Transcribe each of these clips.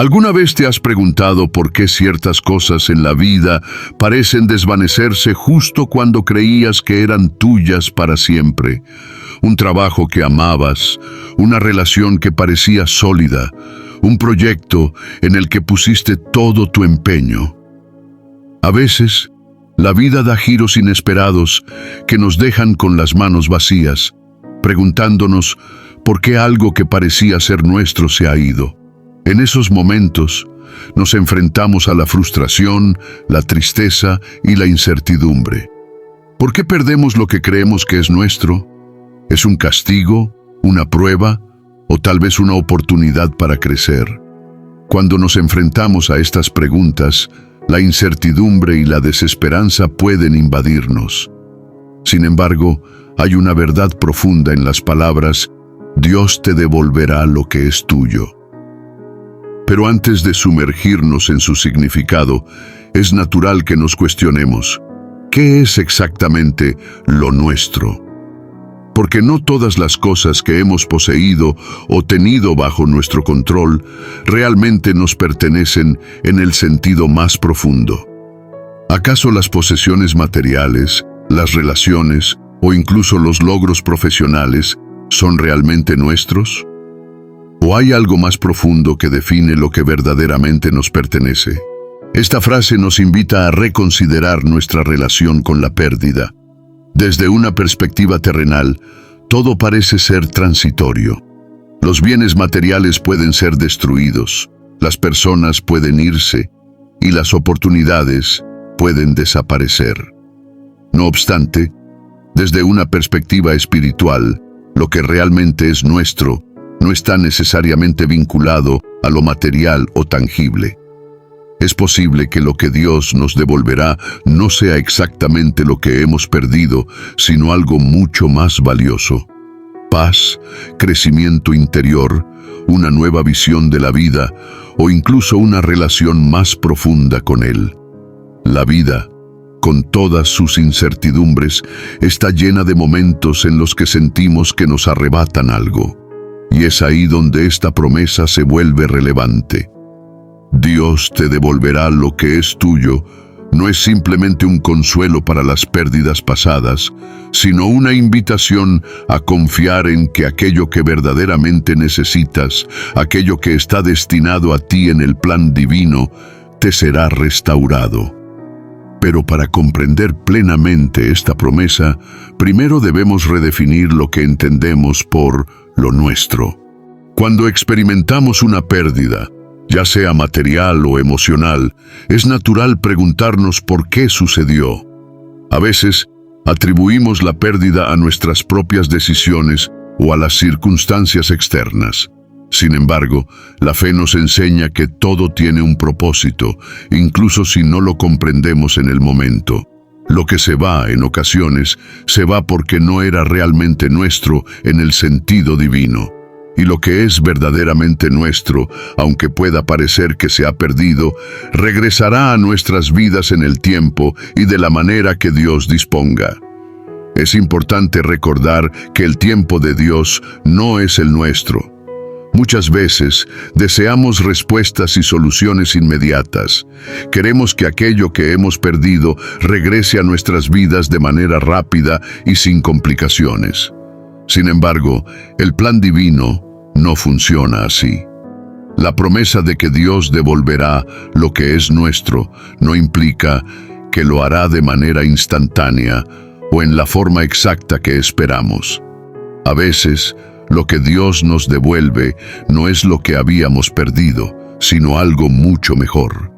¿Alguna vez te has preguntado por qué ciertas cosas en la vida parecen desvanecerse justo cuando creías que eran tuyas para siempre? Un trabajo que amabas, una relación que parecía sólida, un proyecto en el que pusiste todo tu empeño. A veces, la vida da giros inesperados que nos dejan con las manos vacías, preguntándonos por qué algo que parecía ser nuestro se ha ido. En esos momentos, nos enfrentamos a la frustración, la tristeza y la incertidumbre. ¿Por qué perdemos lo que creemos que es nuestro? ¿Es un castigo, una prueba o tal vez una oportunidad para crecer? Cuando nos enfrentamos a estas preguntas, la incertidumbre y la desesperanza pueden invadirnos. Sin embargo, hay una verdad profunda en las palabras: Dios te devolverá lo que es tuyo. Pero antes de sumergirnos en su significado, es natural que nos cuestionemos: ¿qué es exactamente lo nuestro? Porque no todas las cosas que hemos poseído o tenido bajo nuestro control realmente nos pertenecen en el sentido más profundo. ¿Acaso las posesiones materiales, las relaciones o incluso los logros profesionales son realmente nuestros? ¿O hay algo más profundo que define lo que verdaderamente nos pertenece? Esta frase nos invita a reconsiderar nuestra relación con la pérdida. Desde una perspectiva terrenal, todo parece ser transitorio. Los bienes materiales pueden ser destruidos, las personas pueden irse y las oportunidades pueden desaparecer. No obstante, desde una perspectiva espiritual, lo que realmente es nuestro no está necesariamente vinculado a lo material o tangible. Es posible que lo que Dios nos devolverá no sea exactamente lo que hemos perdido, sino algo mucho más valioso: paz, crecimiento interior, una nueva visión de la vida o incluso una relación más profunda con Él. La vida, con todas sus incertidumbres, está llena de momentos en los que sentimos que nos arrebatan algo. Y es ahí donde esta promesa se vuelve relevante. Dios te devolverá lo que es tuyo no es simplemente un consuelo para las pérdidas pasadas, sino una invitación a confiar en que aquello que verdaderamente necesitas, aquello que está destinado a ti en el plan divino, te será restaurado. Pero para comprender plenamente esta promesa, primero debemos redefinir lo que entendemos por lo nuestro. Cuando experimentamos una pérdida, ya sea material o emocional, es natural preguntarnos por qué sucedió. A veces, atribuimos la pérdida a nuestras propias decisiones o a las circunstancias externas. Sin embargo, la fe nos enseña que todo tiene un propósito, incluso si no lo comprendemos en el momento. Lo que se va, en ocasiones, se va porque no era realmente nuestro en el sentido divino. Y lo que es verdaderamente nuestro, aunque pueda parecer que se ha perdido, regresará a nuestras vidas en el tiempo y de la manera que Dios disponga. Es importante recordar que el tiempo de Dios no es el nuestro. Muchas veces deseamos respuestas y soluciones inmediatas. Queremos que aquello que hemos perdido regrese a nuestras vidas de manera rápida y sin complicaciones. Sin embargo, el plan divino no funciona así. La promesa de que Dios devolverá lo que es nuestro no implica que lo hará de manera instantánea o en la forma exacta que esperamos. A veces, lo que Dios nos devuelve no es lo que habíamos perdido, sino algo mucho mejor.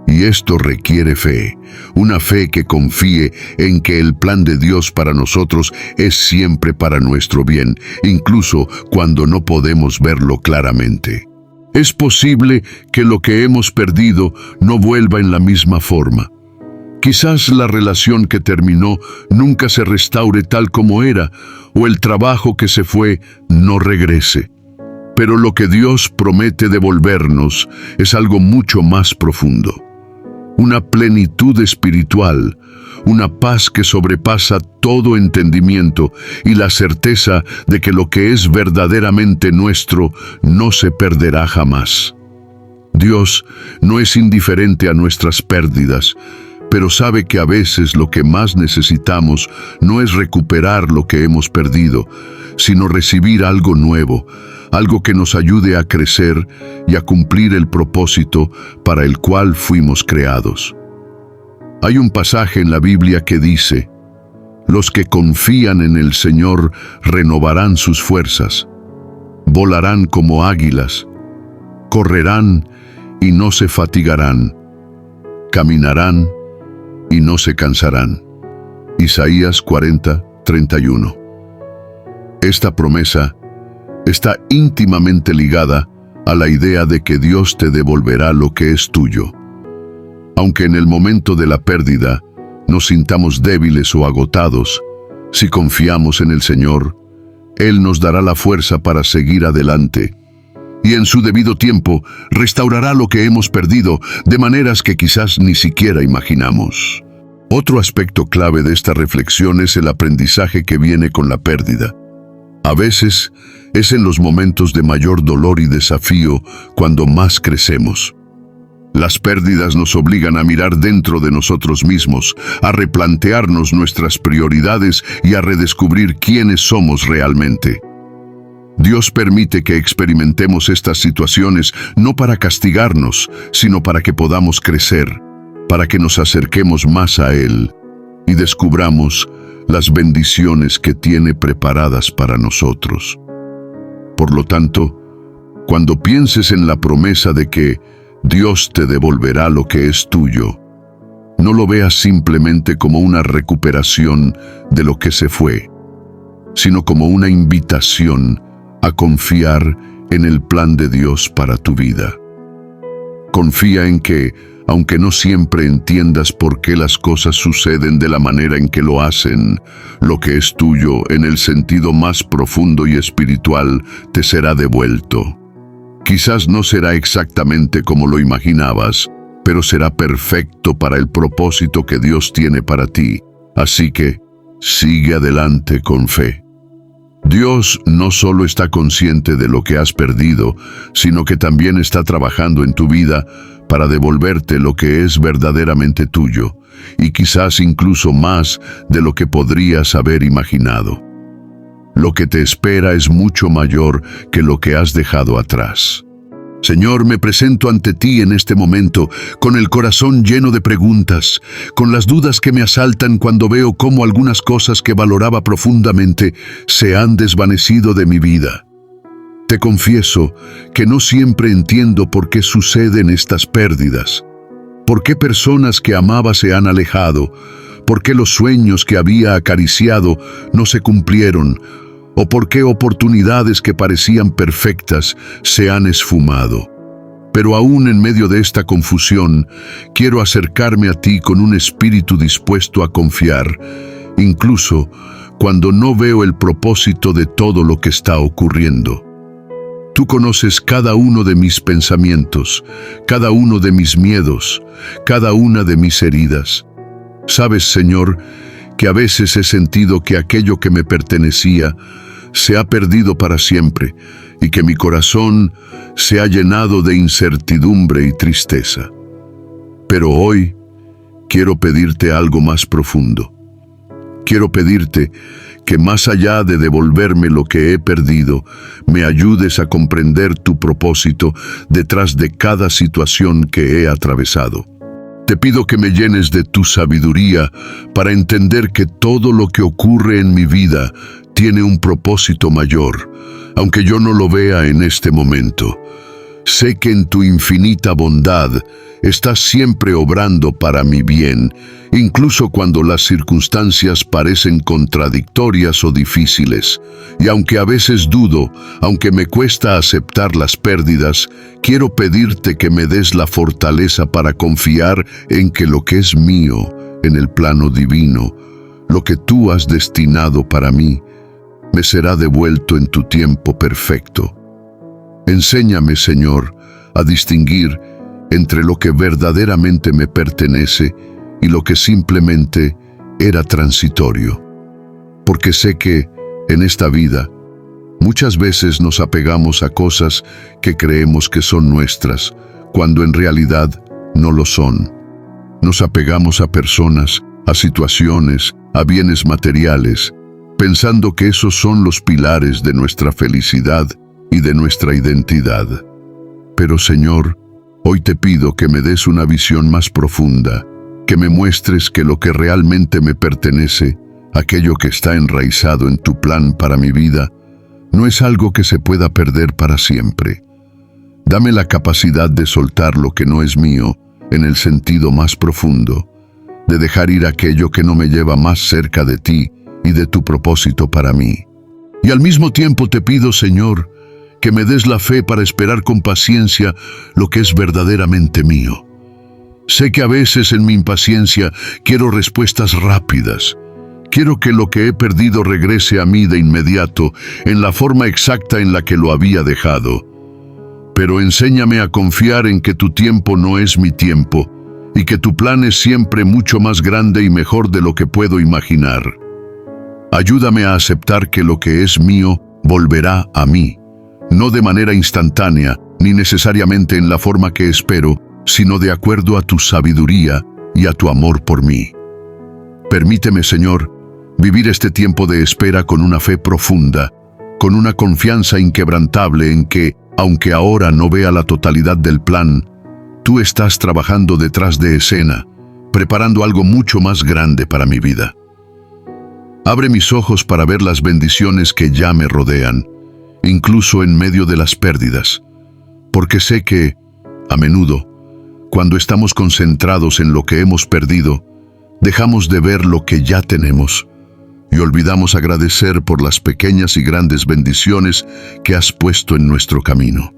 Y esto requiere fe, una fe que confíe en que el plan de Dios para nosotros es siempre para nuestro bien, incluso cuando no podemos verlo claramente. Es posible que lo que hemos perdido no vuelva en la misma forma. Quizás la relación que terminó nunca se restaure tal como era, o el trabajo que se fue no regrese. Pero lo que Dios promete devolvernos es algo mucho más profundo. Una plenitud espiritual, una paz que sobrepasa todo entendimiento y la certeza de que lo que es verdaderamente nuestro no se perderá jamás. Dios no es indiferente a nuestras pérdidas, pero sabe que a veces lo que más necesitamos no es recuperar lo que hemos perdido, sino recibir algo nuevo, algo que nos ayude a crecer y a cumplir el propósito para el cual fuimos creados. Hay un pasaje en la Biblia que dice: los que confían en el Señor renovarán sus fuerzas, volarán como águilas, correrán y no se fatigarán, caminarán y no se cansarán. Isaías 40:31. Esta promesa está íntimamente ligada a la idea de que Dios te devolverá lo que es tuyo. Aunque en el momento de la pérdida nos sintamos débiles o agotados, si confiamos en el Señor, Él nos dará la fuerza para seguir adelante, y en su debido tiempo restaurará lo que hemos perdido de maneras que quizás ni siquiera imaginamos. Otro aspecto clave de esta reflexión es el aprendizaje que viene con la pérdida. A veces es en los momentos de mayor dolor y desafío cuando más crecemos. Las pérdidas nos obligan a mirar dentro de nosotros mismos, a replantearnos nuestras prioridades y a redescubrir quiénes somos realmente. Dios permite que experimentemos estas situaciones no para castigarnos, sino para que podamos crecer, para que nos acerquemos más a Él y descubramos las bendiciones que tiene preparadas para nosotros. Por lo tanto, cuando pienses en la promesa de que Dios te devolverá lo que es tuyo, no lo veas simplemente como una recuperación de lo que se fue, sino como una invitación a confiar en el plan de Dios para tu vida. Confía en que, aunque no siempre entiendas por qué las cosas suceden de la manera en que lo hacen, lo que es tuyo en el sentido más profundo y espiritual te será devuelto. Quizás no será exactamente como lo imaginabas, pero será perfecto para el propósito que Dios tiene para ti. Así que, sigue adelante con fe. Dios no solo está consciente de lo que has perdido, sino que también está trabajando en tu vida para devolverte lo que es verdaderamente tuyo, y quizás incluso más de lo que podrías haber imaginado. Lo que te espera es mucho mayor que lo que has dejado atrás. Señor, me presento ante ti en este momento, con el corazón lleno de preguntas, con las dudas que me asaltan cuando veo cómo algunas cosas que valoraba profundamente se han desvanecido de mi vida. Te confieso que no siempre entiendo por qué suceden estas pérdidas, por qué personas que amaba se han alejado, por qué los sueños que había acariciado no se cumplieron, o por qué oportunidades que parecían perfectas se han esfumado. Pero aún en medio de esta confusión, quiero acercarme a ti con un espíritu dispuesto a confiar, incluso cuando no veo el propósito de todo lo que está ocurriendo. Tú conoces cada uno de mis pensamientos, cada uno de mis miedos, cada una de mis heridas. Sabes, Señor, que a veces he sentido que aquello que me pertenecía se ha perdido para siempre y que mi corazón se ha llenado de incertidumbre y tristeza. Pero hoy quiero pedirte algo más profundo. Quiero pedirte que más allá de devolverme lo que he perdido, me ayudes a comprender tu propósito detrás de cada situación que he atravesado. Te pido que me llenes de tu sabiduría para entender que todo lo que ocurre en mi vida tiene un propósito mayor, aunque yo no lo vea en este momento. Sé que en tu infinita bondad estás siempre obrando para mi bien, incluso cuando las circunstancias parecen contradictorias o difíciles. Y aunque a veces dudo, aunque me cuesta aceptar las pérdidas, quiero pedirte que me des la fortaleza para confiar en que lo que es mío, en el plano divino, lo que tú has destinado para mí, me será devuelto en tu tiempo perfecto. Enséñame, Señor, a distinguir entre lo que verdaderamente me pertenece y lo que simplemente era transitorio. Porque sé que, en esta vida, muchas veces nos apegamos a cosas que creemos que son nuestras, cuando en realidad no lo son. Nos apegamos a personas, a situaciones, a bienes materiales, pensando que esos son los pilares de nuestra felicidad y de nuestra identidad. Pero Señor, hoy te pido que me des una visión más profunda, que me muestres que lo que realmente me pertenece, aquello que está enraizado en tu plan para mi vida, no es algo que se pueda perder para siempre. Dame la capacidad de soltar lo que no es mío en el sentido más profundo, de dejar ir aquello que no me lleva más cerca de ti y de tu propósito para mí. Y al mismo tiempo te pido, Señor, que me des la fe para esperar con paciencia lo que es verdaderamente mío. Sé que a veces en mi impaciencia quiero respuestas rápidas. Quiero que lo que he perdido regrese a mí de inmediato, en la forma exacta en la que lo había dejado. Pero enséñame a confiar en que tu tiempo no es mi tiempo, y que tu plan es siempre mucho más grande y mejor de lo que puedo imaginar. Ayúdame a aceptar que lo que es mío volverá a mí, no de manera instantánea, ni necesariamente en la forma que espero, sino de acuerdo a tu sabiduría y a tu amor por mí. Permíteme, Señor, vivir este tiempo de espera con una fe profunda, con una confianza inquebrantable en que, aunque ahora no vea la totalidad del plan, tú estás trabajando detrás de escena, preparando algo mucho más grande para mi vida. Abre mis ojos para ver las bendiciones que ya me rodean, incluso en medio de las pérdidas, porque sé que, a menudo, cuando estamos concentrados en lo que hemos perdido, dejamos de ver lo que ya tenemos y olvidamos agradecer por las pequeñas y grandes bendiciones que has puesto en nuestro camino.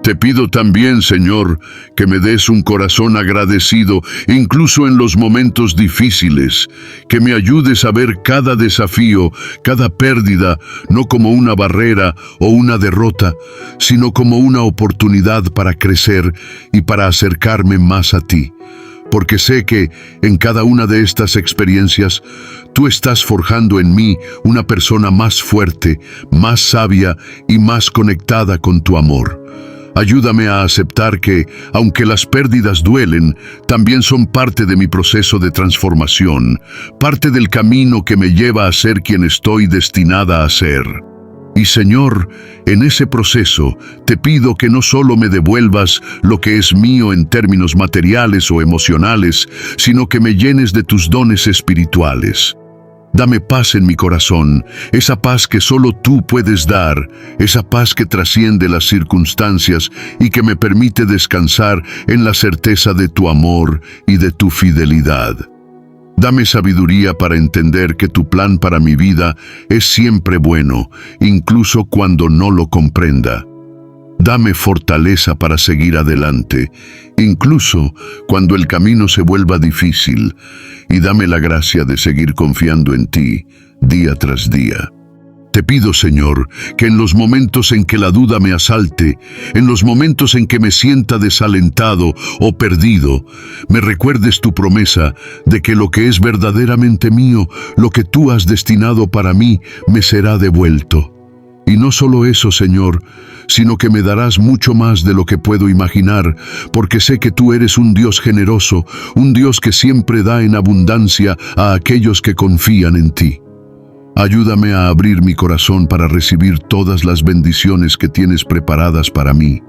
Te pido también, Señor, que me des un corazón agradecido, incluso en los momentos difíciles, que me ayudes a ver cada desafío, cada pérdida, no como una barrera o una derrota, sino como una oportunidad para crecer y para acercarme más a ti. Porque sé que, en cada una de estas experiencias, tú estás forjando en mí una persona más fuerte, más sabia y más conectada con tu amor. Ayúdame a aceptar que, aunque las pérdidas duelen, también son parte de mi proceso de transformación, parte del camino que me lleva a ser quien estoy destinada a ser. Y Señor, en ese proceso te pido que no solo me devuelvas lo que es mío en términos materiales o emocionales, sino que me llenes de tus dones espirituales. Dame paz en mi corazón, esa paz que solo tú puedes dar, esa paz que trasciende las circunstancias y que me permite descansar en la certeza de tu amor y de tu fidelidad. Dame sabiduría para entender que tu plan para mi vida es siempre bueno, incluso cuando no lo comprenda. Dame fortaleza para seguir adelante, incluso cuando el camino se vuelva difícil, y dame la gracia de seguir confiando en ti día tras día. Te pido, Señor, que en los momentos en que la duda me asalte, en los momentos en que me sienta desalentado o perdido, me recuerdes tu promesa de que lo que es verdaderamente mío, lo que tú has destinado para mí, me será devuelto. Y no solo eso, Señor, sino que me darás mucho más de lo que puedo imaginar, porque sé que tú eres un Dios generoso, un Dios que siempre da en abundancia a aquellos que confían en ti. Ayúdame a abrir mi corazón para recibir todas las bendiciones que tienes preparadas para mí,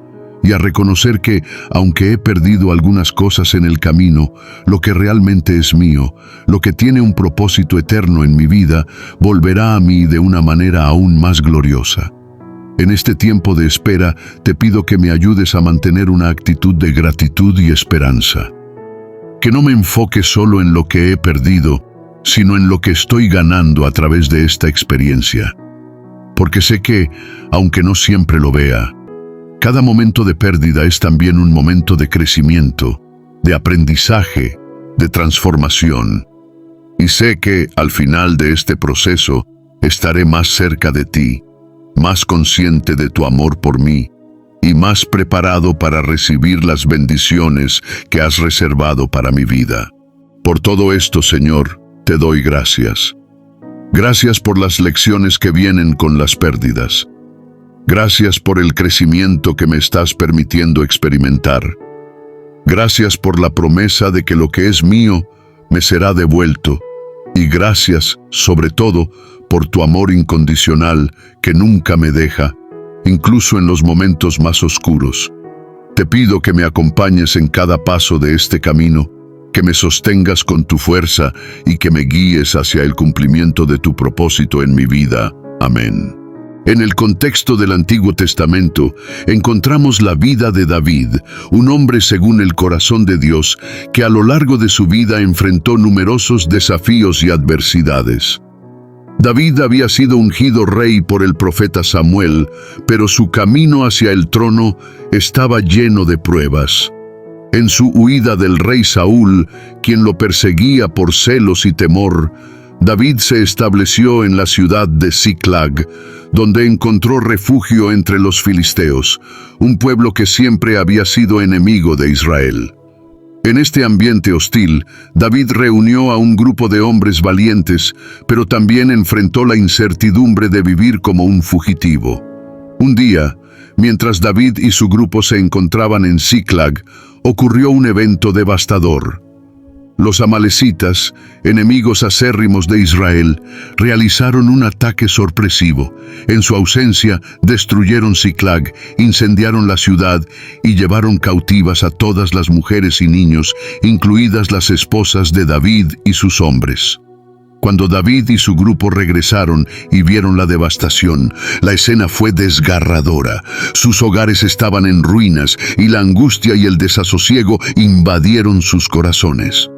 y a reconocer que, aunque he perdido algunas cosas en el camino, lo que realmente es mío, lo que tiene un propósito eterno en mi vida, volverá a mí de una manera aún más gloriosa. En este tiempo de espera, te pido que me ayudes a mantener una actitud de gratitud y esperanza. Que no me enfoque solo en lo que he perdido, sino en lo que estoy ganando a través de esta experiencia. Porque sé que, aunque no siempre lo vea, cada momento de pérdida es también un momento de crecimiento, de aprendizaje, de transformación. Y sé que, al final de este proceso, estaré más cerca de ti, más consciente de tu amor por mí, y más preparado para recibir las bendiciones que has reservado para mi vida. Por todo esto, Señor, te doy gracias. Gracias por las lecciones que vienen con las pérdidas. Gracias por el crecimiento que me estás permitiendo experimentar. Gracias por la promesa de que lo que es mío me será devuelto. Y gracias, sobre todo, por tu amor incondicional que nunca me deja, incluso en los momentos más oscuros. Te pido que me acompañes en cada paso de este camino, que me sostengas con tu fuerza y que me guíes hacia el cumplimiento de tu propósito en mi vida. Amén. En el contexto del Antiguo Testamento encontramos la vida de David, un hombre según el corazón de Dios que a lo largo de su vida enfrentó numerosos desafíos y adversidades. David había sido ungido rey por el profeta Samuel, pero su camino hacia el trono estaba lleno de pruebas. En su huida del rey Saúl, quien lo perseguía por celos y temor, David se estableció en la ciudad de Siclag, donde encontró refugio entre los filisteos, un pueblo que siempre había sido enemigo de Israel. En este ambiente hostil, David reunió a un grupo de hombres valientes, pero también enfrentó la incertidumbre de vivir como un fugitivo. Un día, mientras David y su grupo se encontraban en Siclag, ocurrió un evento devastador. Los amalecitas, enemigos acérrimos de Israel, realizaron un ataque sorpresivo. En su ausencia, destruyeron Siclag, incendiaron la ciudad y llevaron cautivas a todas las mujeres y niños, incluidas las esposas de David y sus hombres. Cuando David y su grupo regresaron y vieron la devastación, la escena fue desgarradora. Sus hogares estaban en ruinas y la angustia y el desasosiego invadieron sus corazones.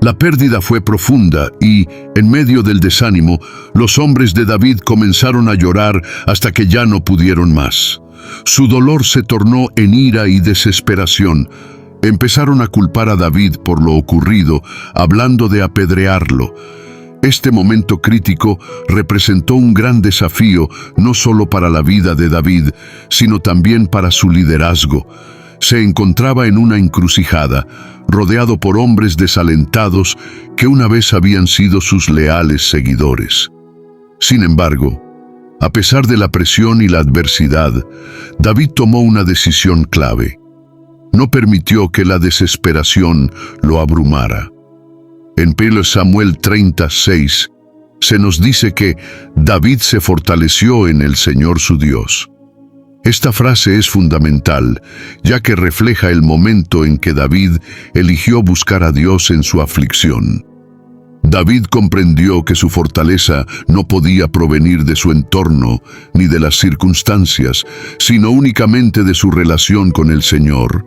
La pérdida fue profunda y, en medio del desánimo, los hombres de David comenzaron a llorar hasta que ya no pudieron más. Su dolor se tornó en ira y desesperación. Empezaron a culpar a David por lo ocurrido, hablando de apedrearlo. Este momento crítico representó un gran desafío no solo para la vida de David, sino también para su liderazgo. Se encontraba en una encrucijada, rodeado por hombres desalentados que una vez habían sido sus leales seguidores. Sin embargo, a pesar de la presión y la adversidad, David tomó una decisión clave. No permitió que la desesperación lo abrumara. En 1 Samuel 36 se nos dice que David se fortaleció en el Señor su Dios. Esta frase es fundamental, ya que refleja el momento en que David eligió buscar a Dios en su aflicción. David comprendió que su fortaleza no podía provenir de su entorno ni de las circunstancias, sino únicamente de su relación con el Señor.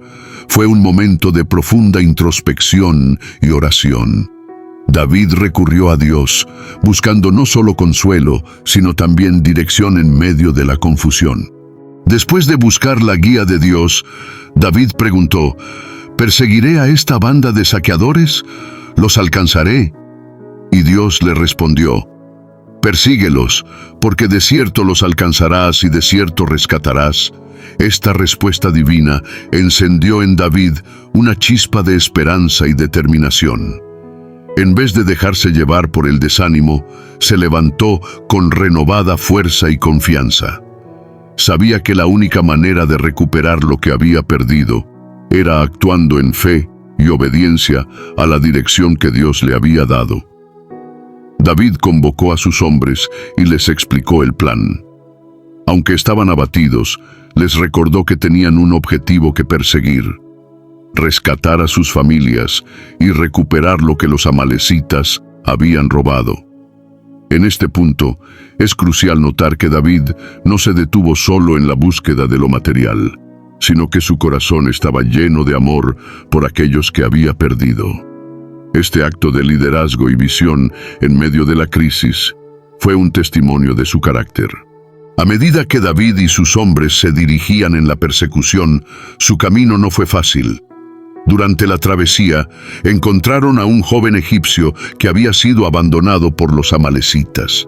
Fue un momento de profunda introspección y oración. David recurrió a Dios, buscando no solo consuelo, sino también dirección en medio de la confusión. Después de buscar la guía de Dios, David preguntó: ¿perseguiré a esta banda de saqueadores? ¿Los alcanzaré? Y Dios le respondió: persíguelos, porque de cierto los alcanzarás y de cierto rescatarás. Esta respuesta divina encendió en David una chispa de esperanza y determinación. En vez de dejarse llevar por el desánimo, se levantó con renovada fuerza y confianza. Sabía que la única manera de recuperar lo que había perdido era actuando en fe y obediencia a la dirección que Dios le había dado. David convocó a sus hombres y les explicó el plan. Aunque estaban abatidos, les recordó que tenían un objetivo que perseguir: rescatar a sus familias y recuperar lo que los amalecitas habían robado. En este punto, es crucial notar que David no se detuvo solo en la búsqueda de lo material, sino que su corazón estaba lleno de amor por aquellos que había perdido. Este acto de liderazgo y visión en medio de la crisis fue un testimonio de su carácter. A medida que David y sus hombres se dirigían en la persecución, su camino no fue fácil. Durante la travesía, encontraron a un joven egipcio que había sido abandonado por los amalecitas.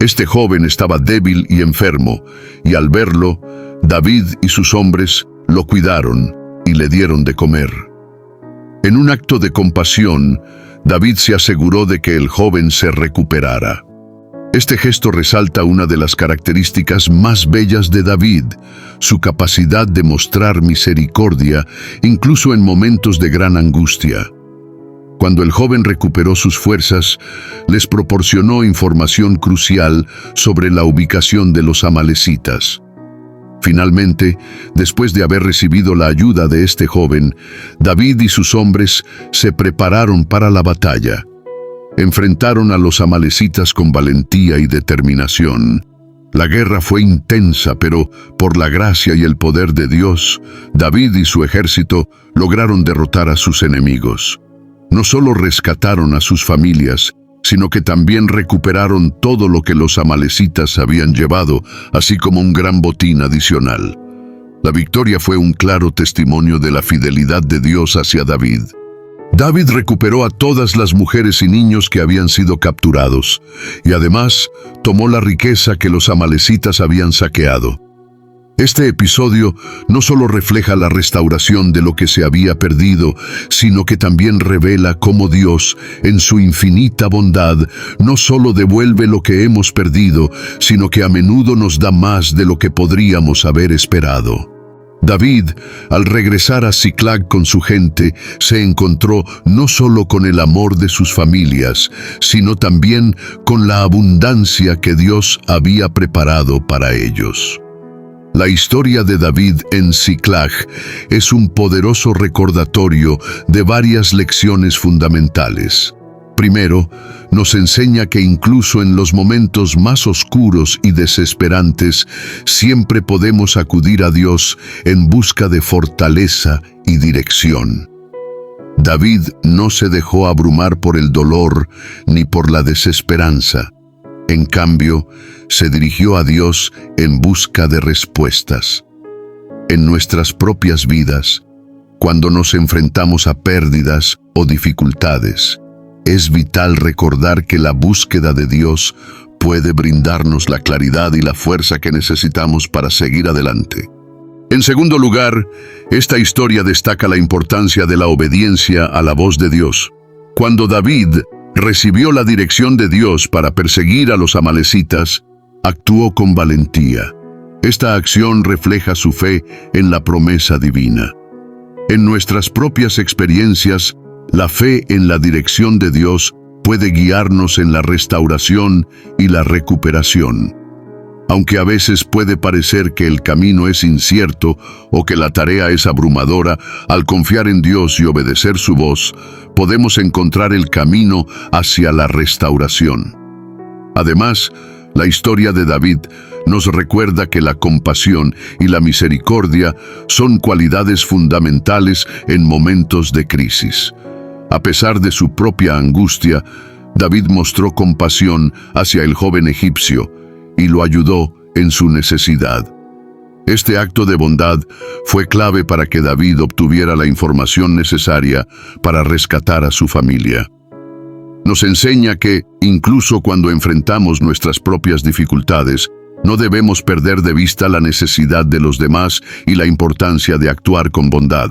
Este joven estaba débil y enfermo, y al verlo, David y sus hombres lo cuidaron y le dieron de comer. En un acto de compasión, David se aseguró de que el joven se recuperara. Este gesto resalta una de las características más bellas de David, su capacidad de mostrar misericordia incluso en momentos de gran angustia. Cuando el joven recuperó sus fuerzas, les proporcionó información crucial sobre la ubicación de los amalecitas. Finalmente, después de haber recibido la ayuda de este joven, David y sus hombres se prepararon para la batalla. Enfrentaron a los amalecitas con valentía y determinación. La guerra fue intensa, pero por la gracia y el poder de Dios, David y su ejército lograron derrotar a sus enemigos. No solo rescataron a sus familias, sino que también recuperaron todo lo que los amalecitas habían llevado, así como un gran botín adicional. La victoria fue un claro testimonio de la fidelidad de Dios hacia David. David recuperó a todas las mujeres y niños que habían sido capturados, y además tomó la riqueza que los amalecitas habían saqueado. Este episodio no solo refleja la restauración de lo que se había perdido, sino que también revela cómo Dios, en su infinita bondad, no solo devuelve lo que hemos perdido, sino que a menudo nos da más de lo que podríamos haber esperado. David, al regresar a Ziklag con su gente, se encontró no solo con el amor de sus familias, sino también con la abundancia que Dios había preparado para ellos. La historia de David en Ziklag es un poderoso recordatorio de varias lecciones fundamentales. Primero, nos enseña que incluso en los momentos más oscuros y desesperantes, siempre podemos acudir a Dios en busca de fortaleza y dirección. David no se dejó abrumar por el dolor ni por la desesperanza. En cambio, se dirigió a Dios en busca de respuestas. En nuestras propias vidas, cuando nos enfrentamos a pérdidas o dificultades, es vital recordar que la búsqueda de Dios puede brindarnos la claridad y la fuerza que necesitamos para seguir adelante. En segundo lugar, esta historia destaca la importancia de la obediencia a la voz de Dios. Cuando David recibió la dirección de Dios para perseguir a los amalecitas, actuó con valentía. Esta acción refleja su fe en la promesa divina. En nuestras propias experiencias, la fe en la dirección de Dios puede guiarnos en la restauración y la recuperación. Aunque a veces puede parecer que el camino es incierto o que la tarea es abrumadora, al confiar en Dios y obedecer su voz, podemos encontrar el camino hacia la restauración. Además, la historia de David nos recuerda que la compasión y la misericordia son cualidades fundamentales en momentos de crisis. A pesar de su propia angustia, David mostró compasión hacia el joven egipcio y lo ayudó en su necesidad. Este acto de bondad fue clave para que David obtuviera la información necesaria para rescatar a su familia. Nos enseña que, incluso cuando enfrentamos nuestras propias dificultades, no debemos perder de vista la necesidad de los demás y la importancia de actuar con bondad.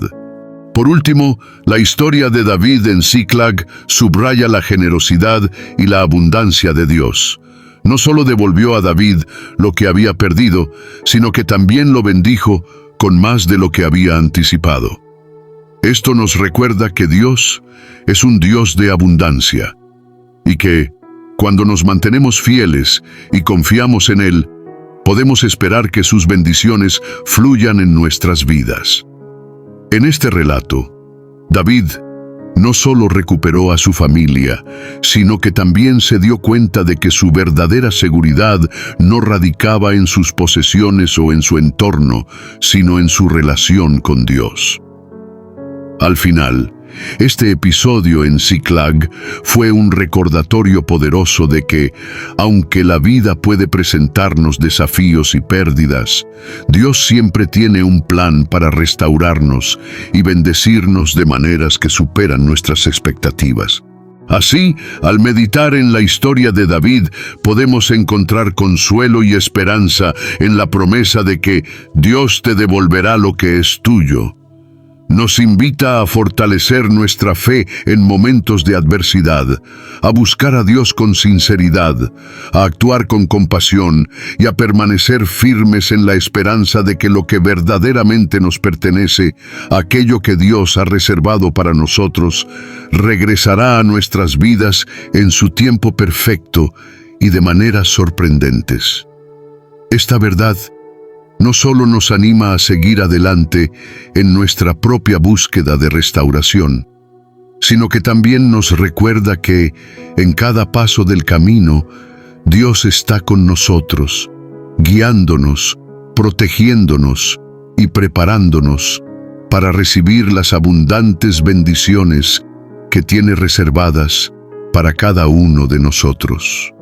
Por último, la historia de David en Ziklag subraya la generosidad y la abundancia de Dios. No solo devolvió a David lo que había perdido, sino que también lo bendijo con más de lo que había anticipado. Esto nos recuerda que Dios es un Dios de abundancia y que, cuando nos mantenemos fieles y confiamos en Él, podemos esperar que sus bendiciones fluyan en nuestras vidas. En este relato, David no solo recuperó a su familia, sino que también se dio cuenta de que su verdadera seguridad no radicaba en sus posesiones o en su entorno, sino en su relación con Dios. Al final, este episodio en Ziklag fue un recordatorio poderoso de que, aunque la vida puede presentarnos desafíos y pérdidas, Dios siempre tiene un plan para restaurarnos y bendecirnos de maneras que superan nuestras expectativas. Así, al meditar en la historia de David, podemos encontrar consuelo y esperanza en la promesa de que Dios te devolverá lo que es tuyo. Nos invita a fortalecer nuestra fe en momentos de adversidad, a buscar a Dios con sinceridad, a actuar con compasión y a permanecer firmes en la esperanza de que lo que verdaderamente nos pertenece, aquello que Dios ha reservado para nosotros, regresará a nuestras vidas en su tiempo perfecto y de maneras sorprendentes. Esta verdad no solo nos anima a seguir adelante en nuestra propia búsqueda de restauración, sino que también nos recuerda que en cada paso del camino Dios está con nosotros, guiándonos, protegiéndonos y preparándonos para recibir las abundantes bendiciones que tiene reservadas para cada uno de nosotros.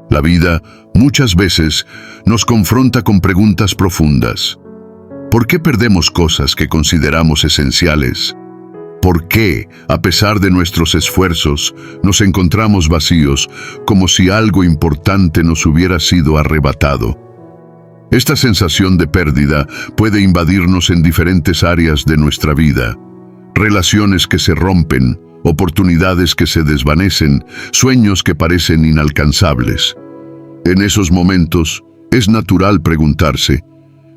La vida muchas veces nos confronta con preguntas profundas. ¿Por qué perdemos cosas que consideramos esenciales? ¿Por qué, a pesar de nuestros esfuerzos, nos encontramos vacíos, como si algo importante nos hubiera sido arrebatado? Esta sensación de pérdida puede invadirnos en diferentes áreas de nuestra vida. Relaciones que se rompen, oportunidades que se desvanecen, sueños que parecen inalcanzables. En esos momentos, es natural preguntarse,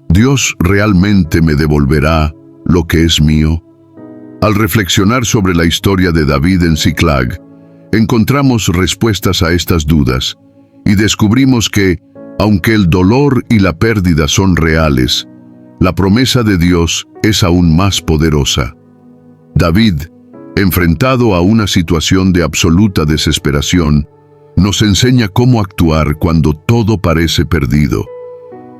¿Dios realmente me devolverá lo que es mío? Al reflexionar sobre la historia de David en Ziklag, encontramos respuestas a estas dudas y descubrimos que, aunque el dolor y la pérdida son reales, la promesa de Dios es aún más poderosa. David, enfrentado a una situación de absoluta desesperación, nos enseña cómo actuar cuando todo parece perdido.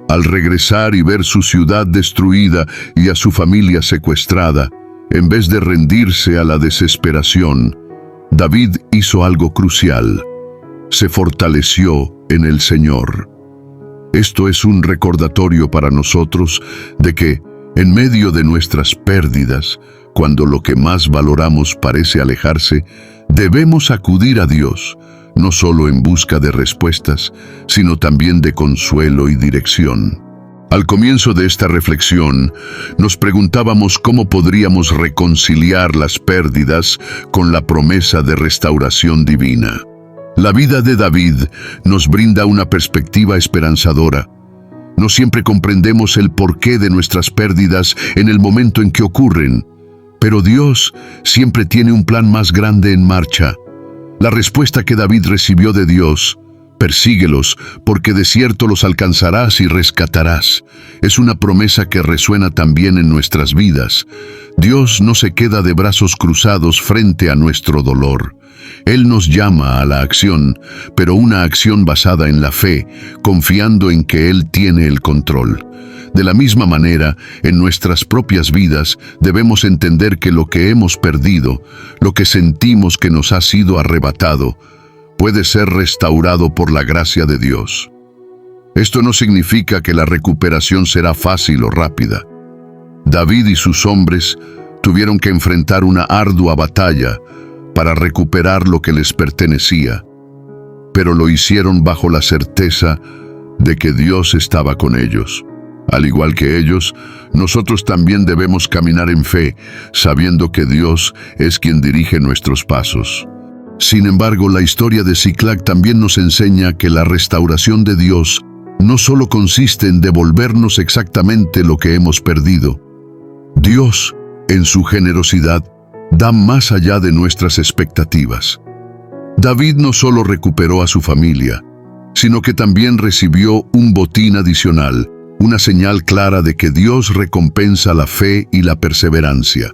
Al regresar y ver su ciudad destruida y a su familia secuestrada, en vez de rendirse a la desesperación, David hizo algo crucial. Se fortaleció en el Señor. Esto es un recordatorio para nosotros de que, en medio de nuestras pérdidas, cuando lo que más valoramos parece alejarse, debemos acudir a Dios, no solo en busca de respuestas, sino también de consuelo y dirección. Al comienzo de esta reflexión, nos preguntábamos cómo podríamos reconciliar las pérdidas con la promesa de restauración divina. La vida de David nos brinda una perspectiva esperanzadora. No siempre comprendemos el porqué de nuestras pérdidas en el momento en que ocurren, pero Dios siempre tiene un plan más grande en marcha. La respuesta que David recibió de Dios, persíguelos, porque de cierto los alcanzarás y rescatarás, es una promesa que resuena también en nuestras vidas. Dios no se queda de brazos cruzados frente a nuestro dolor. Él nos llama a la acción, pero una acción basada en la fe, confiando en que Él tiene el control. De la misma manera, en nuestras propias vidas debemos entender que lo que hemos perdido, lo que sentimos que nos ha sido arrebatado, puede ser restaurado por la gracia de Dios. Esto no significa que la recuperación será fácil o rápida. David y sus hombres tuvieron que enfrentar una ardua batalla para recuperar lo que les pertenecía, pero lo hicieron bajo la certeza de que Dios estaba con ellos. Al igual que ellos, nosotros también debemos caminar en fe, sabiendo que Dios es quien dirige nuestros pasos. Sin embargo, la historia de Ziklag también nos enseña que la restauración de Dios no solo consiste en devolvernos exactamente lo que hemos perdido. Dios, en su generosidad, da más allá de nuestras expectativas. David no solo recuperó a su familia, sino que también recibió un botín adicional, una señal clara de que Dios recompensa la fe y la perseverancia.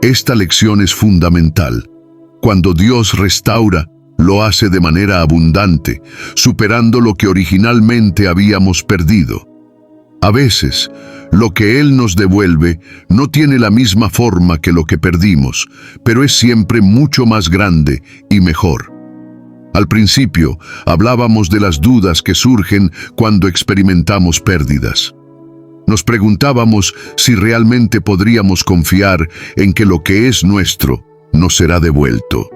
Esta lección es fundamental. Cuando Dios restaura, lo hace de manera abundante, superando lo que originalmente habíamos perdido. A veces, lo que Él nos devuelve no tiene la misma forma que lo que perdimos, pero es siempre mucho más grande y mejor. Al principio, hablábamos de las dudas que surgen cuando experimentamos pérdidas. Nos preguntábamos si realmente podríamos confiar en que lo que es nuestro nos será devuelto.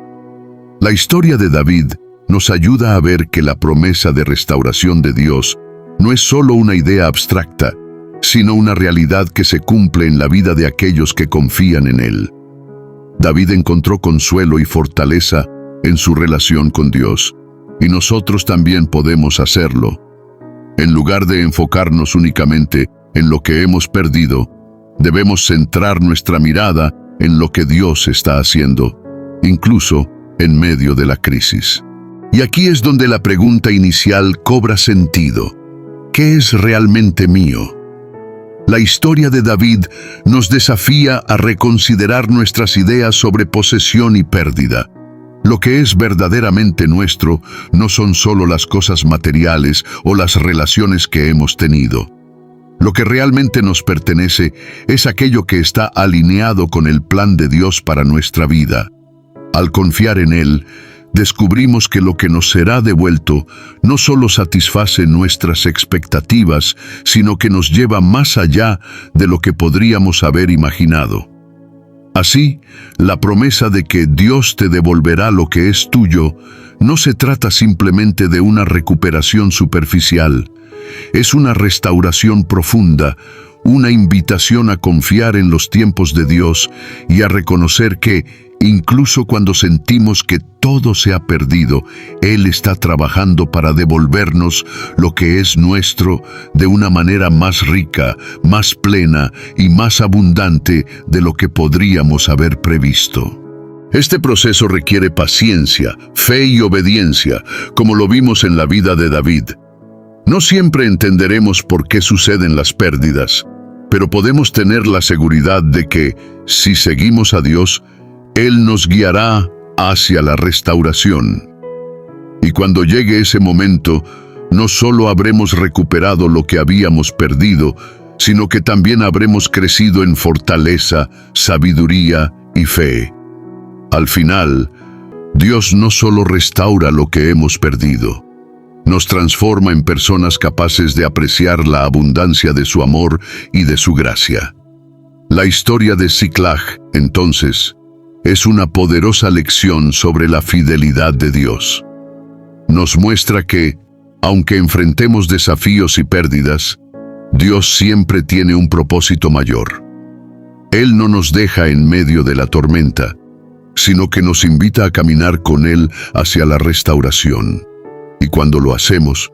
La historia de David nos ayuda a ver que la promesa de restauración de Dios no es solo una idea abstracta, sino una realidad que se cumple en la vida de aquellos que confían en Él. David encontró consuelo y fortaleza en su relación con Dios, y nosotros también podemos hacerlo. En lugar de enfocarnos únicamente en lo que hemos perdido, debemos centrar nuestra mirada en lo que Dios está haciendo, incluso en medio de la crisis. Y aquí es donde la pregunta inicial cobra sentido. ¿Qué es realmente mío? La historia de David nos desafía a reconsiderar nuestras ideas sobre posesión y pérdida. Lo que es verdaderamente nuestro no son solo las cosas materiales o las relaciones que hemos tenido. Lo que realmente nos pertenece es aquello que está alineado con el plan de Dios para nuestra vida. Al confiar en Él, descubrimos que lo que nos será devuelto no solo satisface nuestras expectativas, sino que nos lleva más allá de lo que podríamos haber imaginado. Así, la promesa de que Dios te devolverá lo que es tuyo no se trata simplemente de una recuperación superficial. Es una restauración profunda, una invitación a confiar en los tiempos de Dios y a reconocer que, incluso cuando sentimos que todo se ha perdido, Él está trabajando para devolvernos lo que es nuestro de una manera más rica, más plena y más abundante de lo que podríamos haber previsto. Este proceso requiere paciencia, fe y obediencia, como lo vimos en la vida de David. No siempre entenderemos por qué suceden las pérdidas, pero podemos tener la seguridad de que, si seguimos a Dios, Él nos guiará hacia la restauración. Y cuando llegue ese momento, no solo habremos recuperado lo que habíamos perdido, sino que también habremos crecido en fortaleza, sabiduría y fe. Al final, Dios no solo restaura lo que hemos perdido, nos transforma en personas capaces de apreciar la abundancia de su amor y de su gracia. La historia de Siclag, entonces, es una poderosa lección sobre la fidelidad de Dios. Nos muestra que, aunque enfrentemos desafíos y pérdidas, Dios siempre tiene un propósito mayor. Él no nos deja en medio de la tormenta, sino que nos invita a caminar con Él hacia la restauración. Y cuando lo hacemos,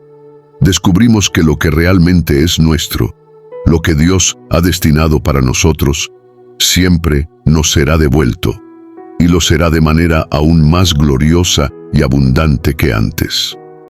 descubrimos que lo que realmente es nuestro, lo que Dios ha destinado para nosotros, siempre nos será devuelto, y lo será de manera aún más gloriosa y abundante que antes.